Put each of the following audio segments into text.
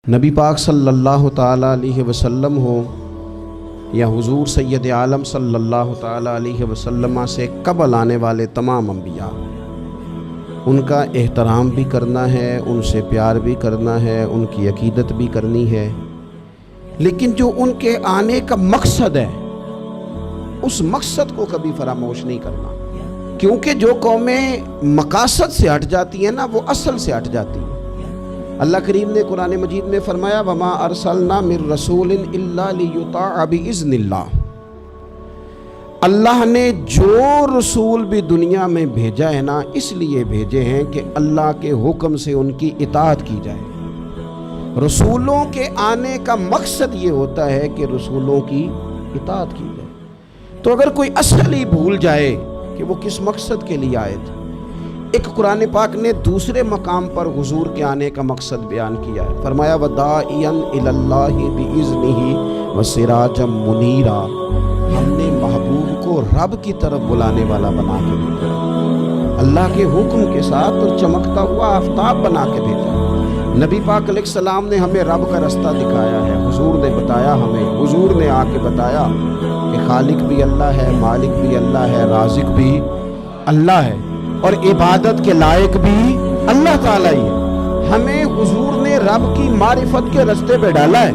نبی پاک صلی اللہ تعالیٰ علیہ وسلم ہو یا حضور سید عالم صلی اللہ تعالیٰ علیہ وسلم سے قبل آنے والے تمام انبیاء، ان کا احترام بھی کرنا ہے، ان سے پیار بھی کرنا ہے، ان کی عقیدت بھی کرنی ہے، لیکن جو ان کے آنے کا مقصد ہے اس مقصد کو کبھی فراموش نہیں کرنا، کیونکہ جو قومیں مقاصد سے ہٹ جاتی ہیں نا وہ اصل سے ہٹ جاتی ہیں۔ اللہ کریم نے قرآن مجید میں فرمایا وَمَا أَرْسَلْنَا مِن رَسُولٍ إِلَّا لِيُطَاعَ بِإِذْنِ اللَّهِ، اللہ نے جو رسول بھی دنیا میں بھیجا ہے نا اس لیے بھیجے ہیں کہ اللہ کے حکم سے ان کی اطاعت کی جائے۔ رسولوں کے آنے کا مقصد یہ ہوتا ہے کہ رسولوں کی اطاعت کی جائے۔ تو اگر کوئی اصل ہی بھول جائے کہ وہ کس مقصد کے لیے آئے تھے، ایک قرآن پاک نے دوسرے مقام پر حضور کے آنے کا مقصد بیان کیا ہے، فرمایا وَدَاعِيًا إِلَى اللَّهِ بِإِذْنِهِ وَسِرَاجًا مُنِيرًا، ہم نے محبوب کو رب کی طرف بلانے والا بنا کے بھیجا، اللہ کے حکم کے ساتھ اور چمکتا ہوا آفتاب بنا کے بھیجا۔ نبی پاک علیہ السلام نے ہمیں رب کا رستہ دکھایا ہے، حضور نے بتایا ہمیں، حضور نے آ کے بتایا کہ خالق بھی اللہ ہے، مالک بھی اللہ ہے، رازق بھی اللہ ہے، اور عبادت کے لائق بھی اللہ تعالیٰ ہی ہے۔ ہمیں حضور نے رب کی معرفت کے رستے پہ ڈالا ہے۔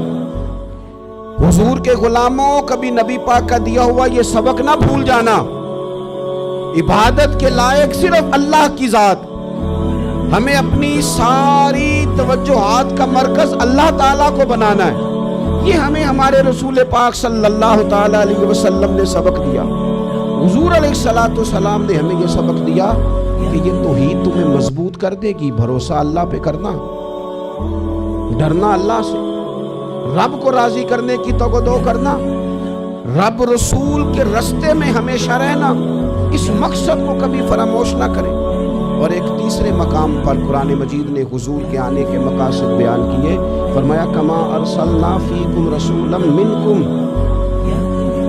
حضور کے غلاموں کبھی نبی پاک کا دیا ہوا یہ سبق نہ بھول جانا، عبادت کے لائق صرف اللہ کی ذات، ہمیں اپنی ساری توجہات کا مرکز اللہ تعالیٰ کو بنانا ہے۔ یہ ہمیں ہمارے رسول پاک صلی اللہ تعالیٰ علیہ وسلم نے سبق دیا۔ حضور علیہ السلام نے ہمیں یہ سبق دیا کہ یہ توحید تمہیں مضبوط کر دے گی، بھروسہ اللہ پہ کرنا، ڈرنا اللہ سے، رب کو راضی کرنے کی توقع کرنا، رب رسول کے رستے میں ہمیشہ رہنا، اس مقصد کو کبھی فراموش نہ کریں۔ اور ایک تیسرے مقام پر قرآن مجید نے حضور کے آنے کے مقاصد بیان کیے، فرمایا کما ارسلنا فیکم رسولا منکم،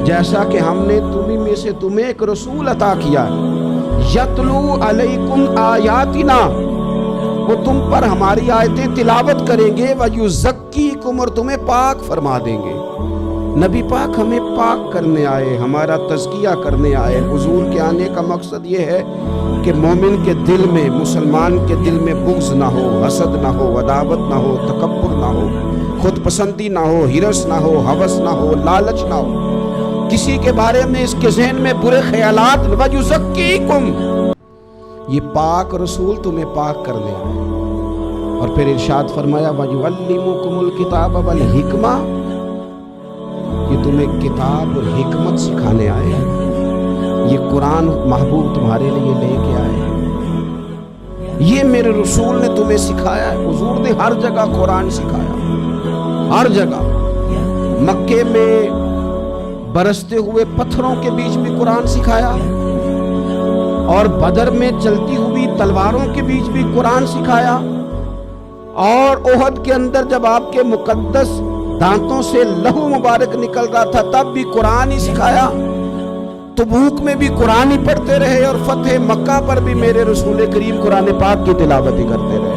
جیسا کہ ہم نے تمہیں میں سے تمہیں ایک رسول عطا کیا ہے، یتلو علیکم آیاتنا، وہ تم پر ہماری آیتیں تلاوت کریں گے، ویزکیکم، اور تمہیں پاک فرما دیں گے۔ نبی پاک ہمیں پاک کرنے آئے، ہمارا تزکیہ کرنے آئے۔ حضور کے آنے کا مقصد یہ ہے کہ مومن کے دل میں، مسلمان کے دل میں بغض نہ ہو، حسد نہ ہو، عداوت نہ ہو، تکبر نہ ہو، خود پسندی نہ ہو، ہرس نہ ہو، ہوس نہ ہو، لالچ نہ ہو، کسی کے بارے میں اس کے ذہن میں برے خیالات، وَيُزَكِّيكُمْ، یہ پاک رسول تمہیں پاک کرنے آئے۔ اور پھر ارشاد فرمایا وَيُعَلِّمُكُمُ الْكِتَابَ وَالْحِكْمَةَ، یہ تمہیں کتاب اور حکمت سکھانے آئے ہیں، یہ قرآن محبوب تمہارے لیے لے کے آئے ہیں، یہ میرے رسول نے تمہیں سکھایا ہے۔ حضور نے ہر جگہ قرآن سکھایا، ہر جگہ، مکے میں برستے ہوئے پتھروں کے بیچ بھی قرآن سکھایا، اور بدر میں چلتی ہوئی تلواروں کے بیچ بھی قرآن سکھایا، اور احد کے اندر جب آپ کے مقدس دانتوں سے لہو مبارک نکل رہا تھا تب بھی قرآن ہی سکھایا، تبوک میں بھی قرآن ہی پڑھتے رہے، اور فتح مکہ پر بھی میرے رسول کریم قرآن پاک کی تلاوت ہی کرتے رہے۔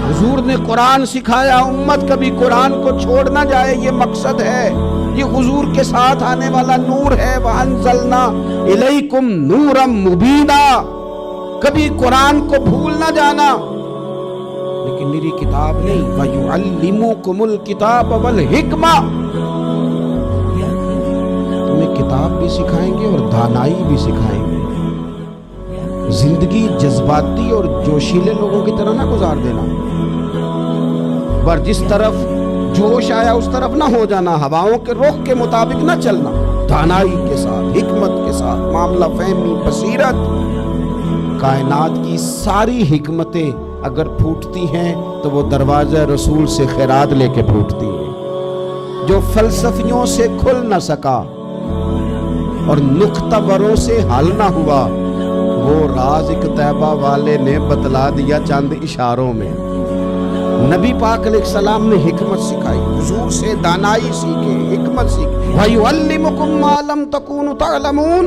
حضور نے قرآن سکھایا، امت کبھی قرآن کو چھوڑ نہ جائے، یہ مقصد ہے، یہ حضور کے ساتھ آنے والا نور ہے۔ وَأَنزَلْنَا إِلَيْكُمْ نُورًا مُبِينًا، کبھی قرآن کو بھول نہ جانا، لیکن میری کتاب نہیں، وَيُعَلِّمُكُمُ الْكِتَابَ وَالْحِكْمَةَ، تمہیں کتاب بھی سکھائیں گے اور دانائی بھی سکھائیں گے۔ زندگی جذباتی اور جوشیلے لوگوں کی طرح نہ گزار دینا، پر جس طرف جوش آیا اس طرف نہ ہو جانا، ہواؤں کے رخ کے مطابق نہ چلنا، دانائی کے ساتھ، حکمت کے ساتھ، معاملہ فہمی، بصیرت۔ کائنات کی ساری حکمتیں اگر پھوٹتی ہیں تو وہ دروازہ رسول سے خیرات لے کے پھوٹتی ہیں۔ جو فلسفیوں سے کھل نہ سکا اور نکتہ وروں سے حل نہ ہوا، وہ راز ایک طیبہ والے نے بتلا دیا چند اشاروں میں۔ نبی پاک علیہ السلام نے حکمت سکھائی، حضور سے دانائی سیکھے، حکمت سیکھے۔ وَيُعَلِّمُكُم مَّا لَمْ تَكُونُوا تَعْلَمُونَ،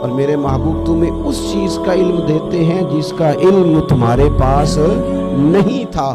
اور میرے محبوب تمہیں اس چیز کا علم دیتے ہیں جس کا علم تمہارے پاس نہیں تھا۔